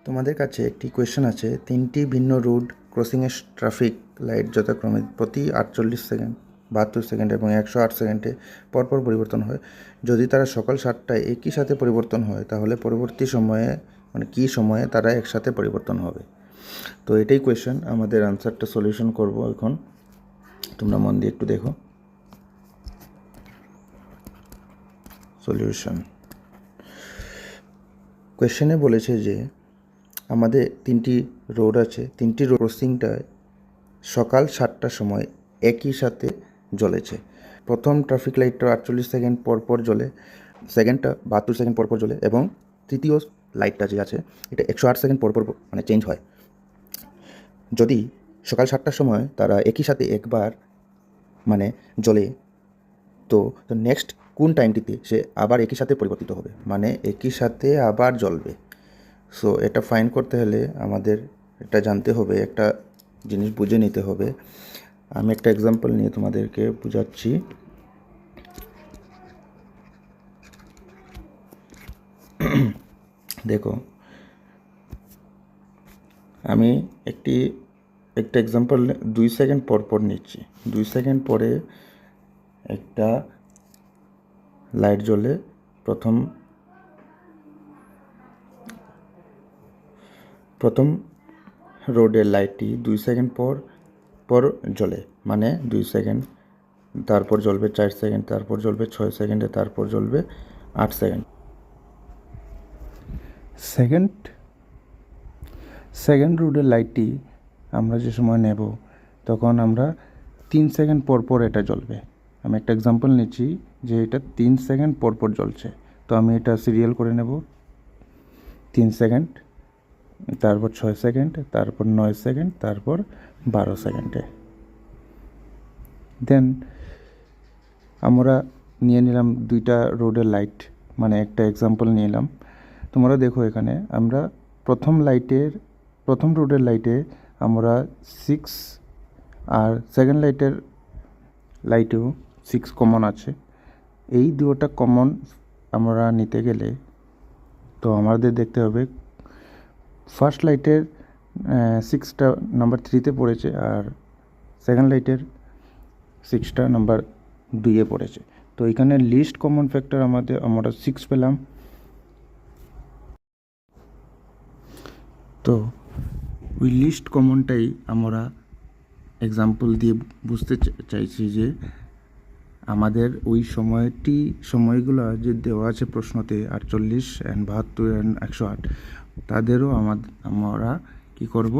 তোমাদের কাছে একটি কোয়েশ্চেন আছে, 3টি ভিন্ন রুট ক্রসিংয়ের ট্রাফিক লাইট যথাক্রমে প্রতি 48 সেকেন্ড, 72 সেকেন্ড এবং 108 সেকেন্ডে পরপর পরিবর্তন হয়। যদি তারা সকাল 7টায় একই সাথে পরিবর্তন হয়, তাহলে পরবর্তী সময়ে কী সময়ে তারা একসাথে পরিবর্তন হবে। তো এটাই কোয়েশ্চেন, আমাদের আনসারটা সলিউশন করব এখন। তোমরা মন দিয়ে একটু দেখো। সলিউশন কোয়েশ্চেনে বলেছে যে আমাদের 3টি রোড আছে, 3টি ক্রসিংটায় সকাল 7টার সময় একই সাথে জ্বলেছে। প্রথম ট্রাফিক লাইটটা 48 সেকেন্ড পর পর জ্বলে, সেকেন্ডটা 72 সেকেন্ড পর পর জ্বলে এবং তৃতীয় লাইটটা যে আছে এটা 108 সেকেন্ড পর পর চেঞ্জ হয়। যদি সকাল 7টার সময় তারা একই সাথে একবার জ্বলে, তো নেক্সট কোন টাইমটিতে সে আবার একই সাথে পরিবর্তিত হবে, একই সাথে আবার জ্বলবে। সো এটা ফাইন্ড করতে হলে আমাদের এটা জানতে হবে, একটা জিনিস বুঝে নিতে হবে। আমি একটা এক্সাম্পল নিয়ে তোমাদেরকে বোঝাচ্ছি। দেখো, আমি একটা এক্সাম্পল 2 সেকেন্ড পর পর নিচ্ছি। 2 সেকেন্ড পরে একটা লাইট জ্বলে, প্রথম রোডের লাইটটি 2 সেকেন্ড পর পর জ্বলে, 2 সেকেন্ড, তারপর জ্বলবে 4 সেকেন্ড, তারপর জ্বলবে 6 সেকেন্ডে, তারপর জ্বলবে 8 সেকেন্ড। সেকেন্ড রোডের লাইটটি আমরা যে সময় নেব, তখন আমরা 3 সেকেন্ড পর পর এটা জ্বলবে। আমি একটা এক্সাম্পল নিচ্ছি যে এটা 3 সেকেন্ড পর পর জ্বলছে। তো আমি এটা সিরিয়াল করে নেব, 3 সেকেন্ড, তারপর 6 সেকেন্ড, তারপর 9 সেকেন্ড, তারপর 12 সেকেন্ডে। দেন আমরা নিয়ে নিলাম 2টা রোডের লাইট, একটা এক্সাম্পল নিলাম। তোমরা দেখো এখানে আমরা প্রথম রোডের লাইটে আমরা 6 আর সেকেন্ড লাইটেও 6 কমন আছে। এই দুটো কমন আমরা নিতে গেলে তো আমাদের দেখতে হবে ফার্স্ট লাইটের 6টা নাম্বার 3তে পড়েছে আর সেকেন্ড লাইটের 6টা নাম্বার 2-এ পড়েছে। তো এখানে লিস্ট কমন ফ্যাক্টর আমরা 6 পেলাম। তো ওই লিস্ট কমনটাই আমরা এক্সাম্পল দিয়ে বুঝতে চাইছি যে আমাদের ওই সময়গুলো যে দেওয়া আছে প্রশ্নতে 48 and 72 and 108, তাদেরও আমরা কী করব,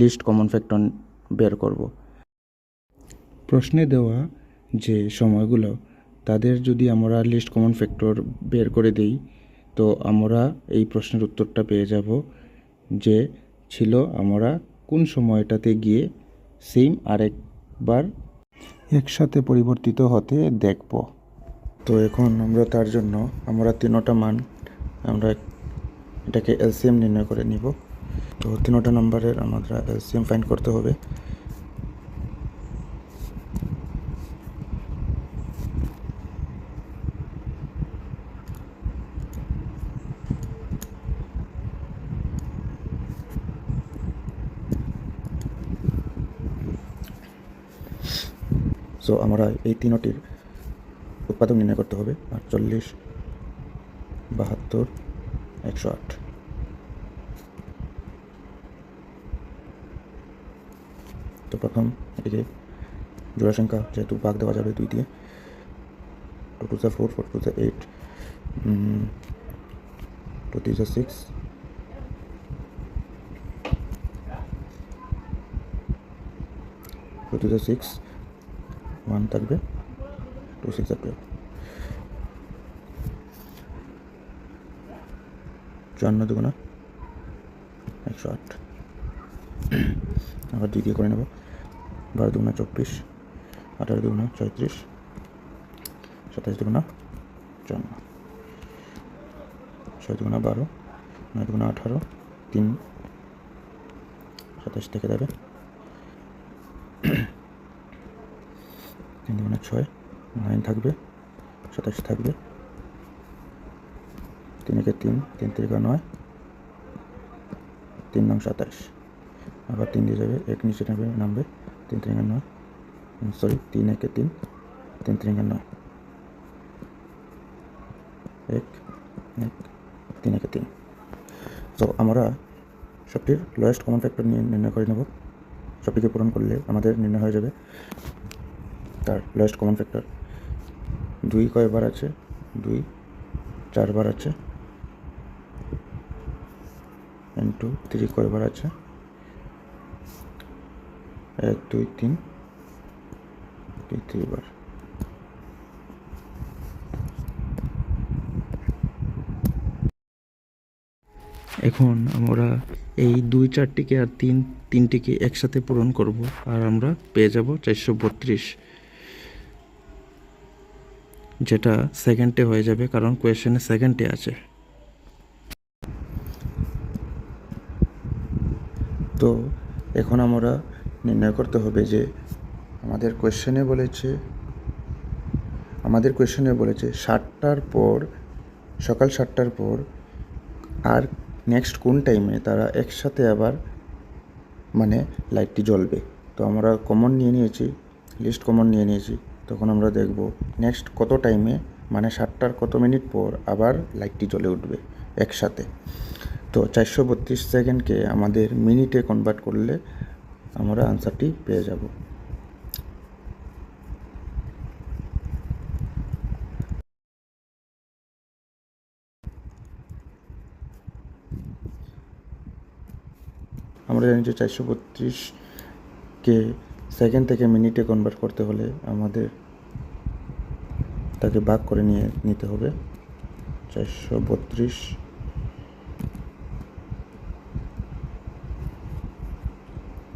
লিস্ট কমন ফ্যাক্টর বের করব। প্রশ্নে দেওয়া যে সময়গুলো, তাদের যদি আমরা লিস্ট কমন ফ্যাক্টর বের করে দিই, তো আমরা এই প্রশ্নের উত্তরটা পেয়ে যাব যে ছিল আমরা কোন সময়টাতে গিয়ে সেম আরেকবার একসাথে পরিবর্তিত হতে দেখব। তো এখন আমরা তার জন্য আমরা 3টা মান আমরা এটাকে এলসিএম নির্ণয় করে নিব। তো 3টা নাম্বারের আমরা এলসিএম ফাইন্ড করতে হবে। সো আমরা এই 3টির উৎপাদক নির্ণয় করতে হবে, 48, 72, 108। তো প্রথম এদিকে জোড়া সংখ্যা যেহেতু ভাগ দেওয়া যাবে 2 দিয়ে, 2 2 4, 4 2 8, 2 3 6, 2 2 6, 1 থাকবে, 2 6 12, 54 2 108। আবার 2 দিয়ে করে নেব, 12 2 24, 18 2 34, 27 2 54, 6 2 12, 9 2 18, 3 27 থেকে যাবে, 3 2 6, 9 থাকবে, 27 থাকবে, 3 3, 3 3 9, 3 নং 27, আবার 3 দিয়ে যাবে, 1 নিচে নামবে 3 3 9, সরি 3 1 3, 3 3 9, 1 1 3 1 3। তো আমরা সবটির লোয়েস্ট কমন ফ্যাক্টর নিয়ে নির্ণয় করে নেব। সবটিকে পূরণ করলে আমাদের নির্ণয় হয়ে যাবে তার লোয়েস্ট কমন ফ্যাক্টর। 2 কয়বার আছে? 2 4 বার আছে, ইন্টু 3 কয়বার আছে? 1 2 3 3 বার। এখন আমরা এই 2 4টিকে আর 3টিকে একসাথে পূরণ করব, আর আমরা পেয়ে যাব 432, যেটা সেকেন্ডে হয়ে যাবে কারণ কোয়েশ্চেনে সেকেন্ডে আছে। তো এখন আমরা নির্ণয় করতে হবে যে আমাদের কোয়েশ্চেনে বলেছে 7টার পর, সকাল 7টার পর আর নেক্সট কোন টাইমে তারা একসাথে আবার মানে লাইটটি জ্বলবে। তো আমরা কমন নিয়ে নিয়েছি, লিস্ট কমন নিয়ে নিয়েছি। তখন আমরা দেখব নেক্সট কত টাইমে, মানে 7টার কত মিনিট পর আবার লাইটটি জ্বলে উঠবে একসাথে। তো 432 সেকেন্ডকে আমাদের মিনিটে কনভার্ট করলে আমরা আনসারটি পেয়ে যাব। আমরা জানি যে 432কে সেকেন্ড থেকে মিনিটে কনভার্ট করতে হলে আমাদের তাকে ভাগ করে নিতে হবে। 432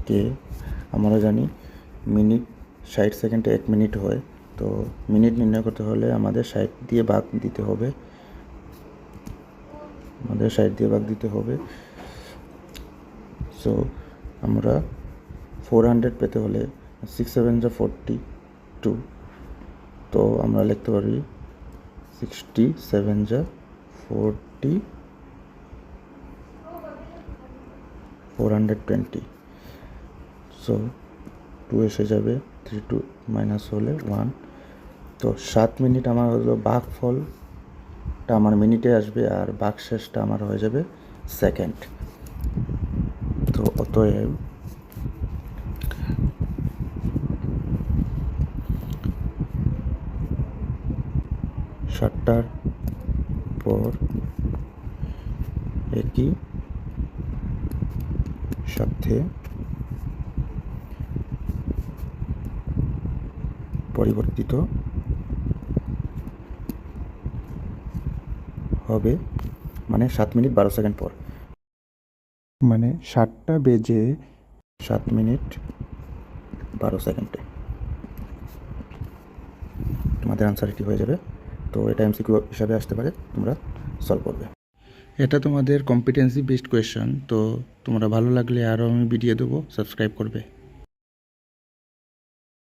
কে আমরা জানি মিনিট 60 সেকেন্ডে 1 মিনিট হয়। তো মিনিট নির্ণয় করতে হলে আমাদের 60 দিয়ে ভাগ দিতে হবে। সো আমরা 400 পেতে হলে 6 7 যা 42, তো আমরা লিখতে পারি 67 যা 40 420। সো 2 এসে যাবে, 3 2 মাইনাস হলে 1। তো 7 মিনিট আমার হলো ভাগফলটা আমার মিনিটে আসবে, আর ভাগশেষটা আমার হয়ে যাবে সেকেন্ড। তো অতএব সাতটার পর একই সাথে পরিবর্তিত হবে, মানে 7 মিনিট 12 সেকেন্ড পর, মানে 7টা বেজে 7 মিনিট 12 সেকেন্ডে তোমাদের আনসার এটি হয়ে যাবে। তো এটা এমসিকিউ হিসাবে আসতে পারে, তোমরা সলভ করবে। এটা তোমাদের কম্পিটেন্সি বেসড কোয়েশ্চেন। তো তোমরা ভালো লাগলে আরও আমি ভিডিও দেবো, সাবস্ক্রাইব করবে।